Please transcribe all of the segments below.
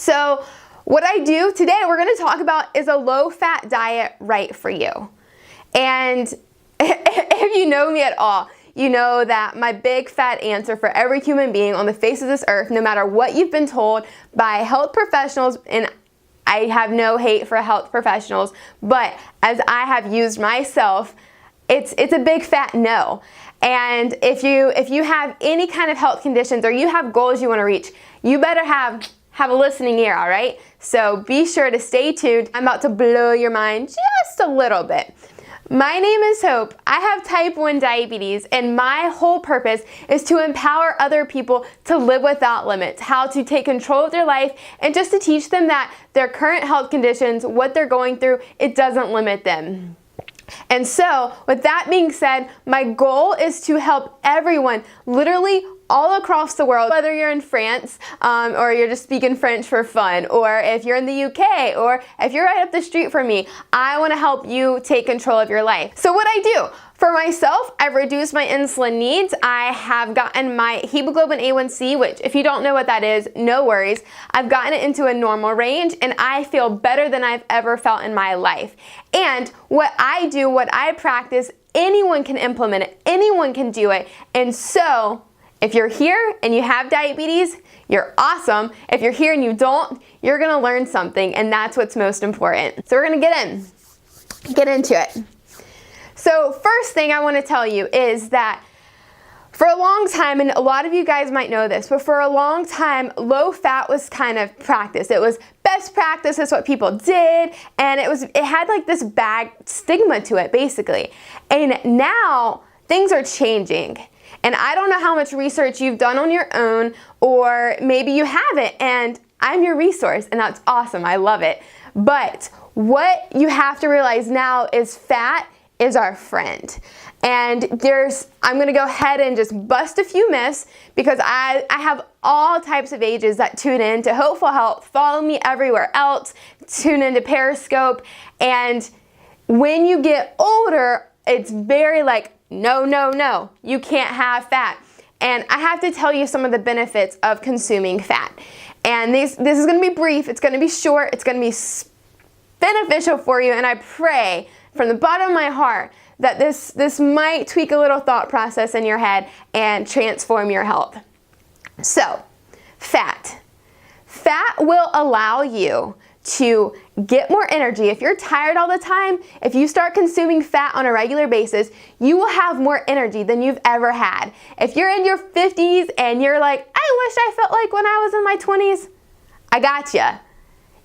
So what I do today, we're going to talk about, is a low-fat diet right for you? And if you know me at all, you know that my big fat answer for every human being on the face of this earth, no matter what you've been told by health professionals, and I have no hate for health professionals, but as I have used myself, it's a big fat no. And if you have any kind of health conditions or you have goals you want to reach, you better have a listening ear, all right? So be sure to stay tuned. I'm about to blow your mind just a little bit. My name is Hope. I have type 1 diabetes, and my whole purpose is to empower other people to live without limits, how to take control of their life, and just to teach them that their current health conditions, what they're going through, it doesn't limit them. And so, with that being said, my goal is to help everyone, literally all across the world, whether you're in France or you're just speaking French for fun, or if you're in the UK, or if you're right up the street from me, I want to help you take control of your life. So what I do, for myself, I've reduced my insulin needs. I have gotten my hemoglobin A1C, which if you don't know what that is, no worries. I've gotten it into a normal range, and I feel better than I've ever felt in my life. And what I do, what I practice, anyone can implement it, anyone can do it. And so, if you're here and you have diabetes, you're awesome. If you're here and you don't, you're gonna learn something, and that's what's most important. So we're gonna get into it. So first thing I wanna tell you is that for a long time, and a lot of you guys might know this, but for a long time, low fat was kind of practiced. It was best practice, it's what people did, and it had like this bad stigma to it, basically. And now, things are changing. And I don't know how much research you've done on your own, or maybe you haven't, and I'm your resource, and that's awesome, I love it. But what you have to realize now is fat is our friend. And I'm gonna go ahead and just bust a few myths, because I have all types of ages that tune in to Hopeful Health, follow me everywhere else, tune into Periscope, and when you get older, it's very like, no, no, no, you can't have fat. And I have to tell you some of the benefits of consuming fat. And this is gonna be brief, it's gonna be short, it's gonna be beneficial for you, and I pray from the bottom of my heart that this might tweak a little thought process in your head and transform your health. So, fat. Fat will allow you to get more energy. If you're tired all the time, if you start consuming fat on a regular basis, you will have more energy than you've ever had. If you're in your 50s and you're like, I wish I felt like when I was in my 20s, I gotcha.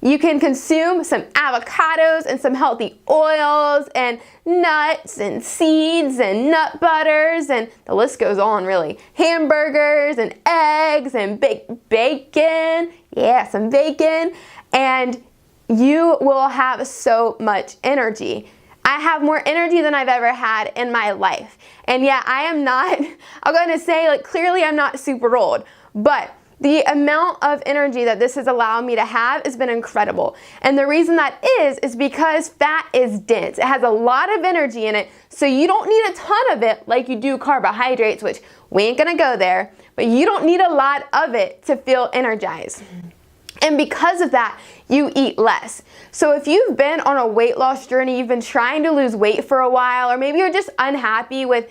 You can consume some avocados and some healthy oils and nuts and seeds and nut butters, and the list goes on really. Hamburgers and eggs and baked bacon. Yeah, some bacon. And you will have so much energy. I have more energy than I've ever had in my life. And yeah, I am not, I'm going to say, like, clearly I'm not super old, but the amount of energy that this has allowed me to have has been incredible. And the reason that is because fat is dense. It has a lot of energy in it, so you don't need a ton of it like you do carbohydrates, which we ain't gonna go there, but you don't need a lot of it to feel energized. And because of that, you eat less. So if you've been on a weight loss journey, you've been trying to lose weight for a while, or maybe you're just unhappy with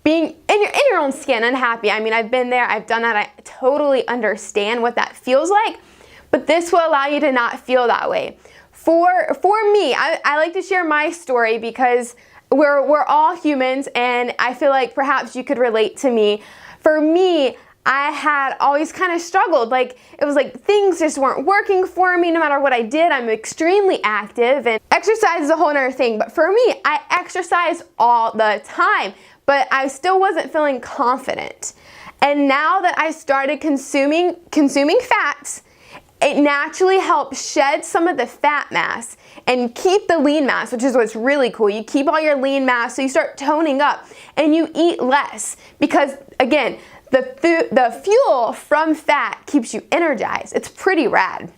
being in your own skin, unhappy. I mean, I've been there, I've done that, I totally understand what that feels like, but this will allow you to not feel that way. For me, I like to share my story because we're all humans, and I feel like perhaps you could relate to me. For me, I had always kind of struggled. Like, it was like things just weren't working for me no matter what I did. I'm extremely active, and exercise is a whole other thing, but for me, I exercised all the time, but I still wasn't feeling confident. And now that I started consuming fats, it naturally helps shed some of the fat mass and keep the lean mass, which is what's really cool. You keep all your lean mass, so you start toning up, and you eat less because, again, the fuel from fat keeps you energized. It's pretty rad. And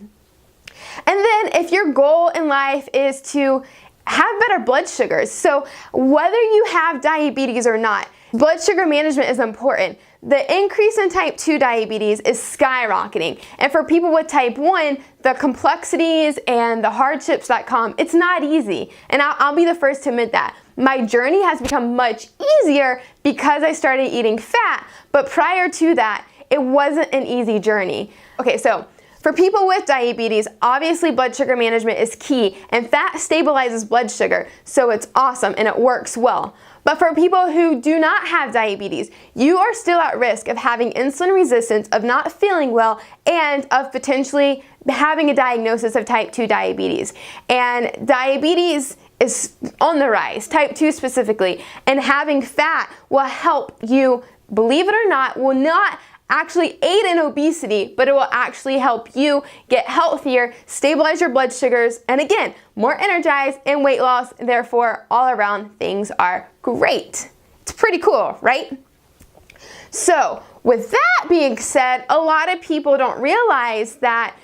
then if your goal in life is to have better blood sugars, so whether you have diabetes or not, blood sugar management is important. the increase in type 2 diabetes is skyrocketing. And for people with type 1, the complexities and the hardships that come, it's not easy. And I'll be the first to admit that. My journey has become much easier because I started eating fat, but prior to that, it wasn't an easy journey. Okay, so for people with diabetes, obviously blood sugar management is key, and fat stabilizes blood sugar, so it's awesome and it works well. But for people who do not have diabetes, you are still at risk of having insulin resistance, of not feeling well, and of potentially having a diagnosis of type 2 diabetes. And diabetes is on the rise, type 2 specifically, and having fat will help you, believe it or not, will not actually aid in obesity, but it will actually help you get healthier, stabilize your blood sugars, and again, more energized and weight loss. Therefore, all around things are great. It's pretty cool, right? So with that being said, a lot of people don't realize that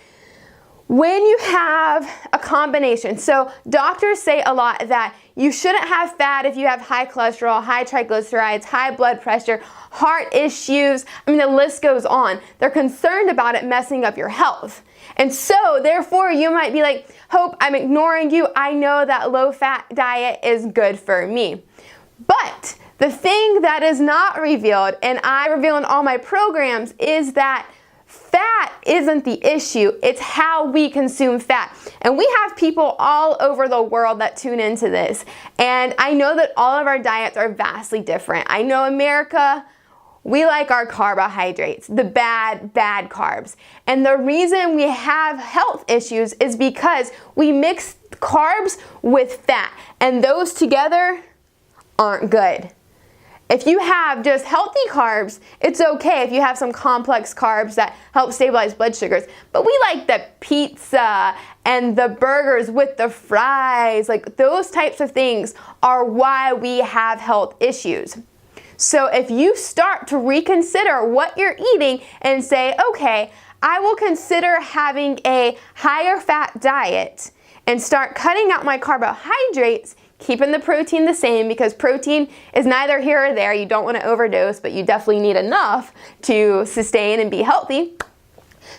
when you have a combination, so doctors say a lot that you shouldn't have fat if you have high cholesterol, high triglycerides, high blood pressure, heart issues. I mean, the list goes on. They're concerned about it messing up your health. And so, therefore, you might be like, Hope, I'm ignoring you. I know that low-fat diet is good for me. But the thing that is not revealed, and I reveal in all my programs, is that fat isn't the issue, it's how we consume fat. And we have people all over the world that tune into this. And I know that all of our diets are vastly different. I know America, we like our carbohydrates, the bad carbs. And the reason we have health issues is because we mix carbs with fat, and those together aren't good. If you have just healthy carbs, it's okay if you have some complex carbs that help stabilize blood sugars. But we like the pizza and the burgers with the fries, like those types of things are why we have health issues. So if you start to reconsider what you're eating and say, okay, I will consider having a higher fat diet and start cutting out my carbohydrates, keeping the protein the same, because protein is neither here or there. You don't want to overdose, but you definitely need enough to sustain and be healthy.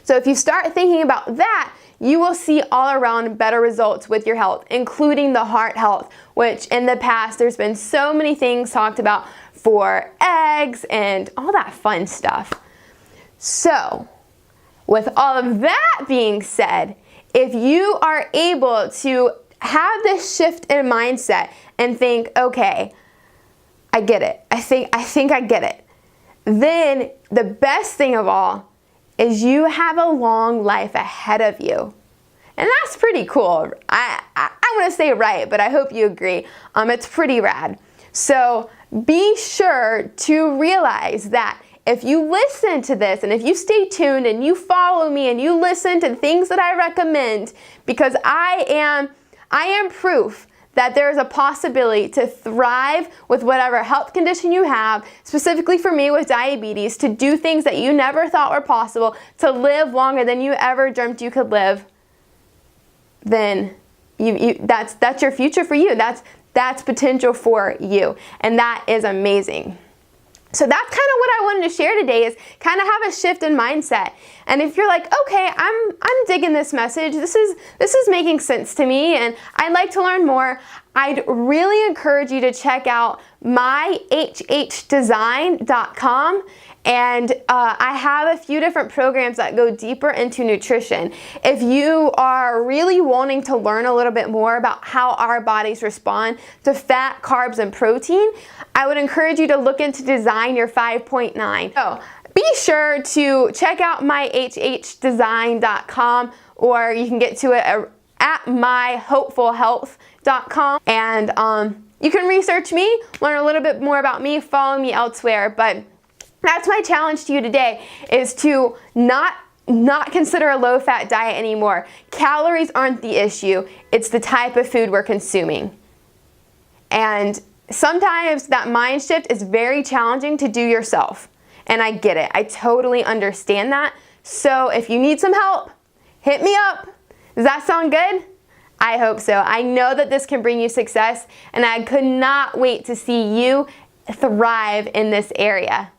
So if you start thinking about that, you will see all around better results with your health, including the heart health, which in the past there's been so many things talked about for eggs and all that fun stuff. So with all of that being said, if you are able to have this shift in mindset and think, okay, I get it. I think I get it. Then the best thing of all is you have a long life ahead of you. And that's pretty cool. I want to say right, but I hope you agree. It's pretty rad. So be sure to realize that if you listen to this and if you stay tuned and you follow me and you listen to things that I recommend, because I am proof that there is a possibility to thrive with whatever health condition you have, specifically for me with diabetes, to do things that you never thought were possible, to live longer than you ever dreamt you could live, then that's your future for you. That's potential for you, and that is amazing. So that's kind of what I wanted to share today, is kind of have a shift in mindset. And if you're like, okay, I'm digging this message, this is making sense to me, and I'd like to learn more, I'd really encourage you to check out myhhdesign.com. And I have a few different programs that go deeper into nutrition. If you are really wanting to learn a little bit more about how our bodies respond to fat, carbs, and protein, I would encourage you to look into Design Your 5.9. So be sure to check out myhhdesign.com, or you can get to it at myhopefulhealth.com. And you can research me, learn a little bit more about me, follow me elsewhere. But that's my challenge to you today, is to not consider a low-fat diet anymore. Calories aren't the issue. It's the type of food we're consuming. And sometimes that mind shift is very challenging to do yourself. And I get it. I totally understand that. So if you need some help, hit me up. Does that sound good? I hope so. I know that this can bring you success, and I could not wait to see you thrive in this area.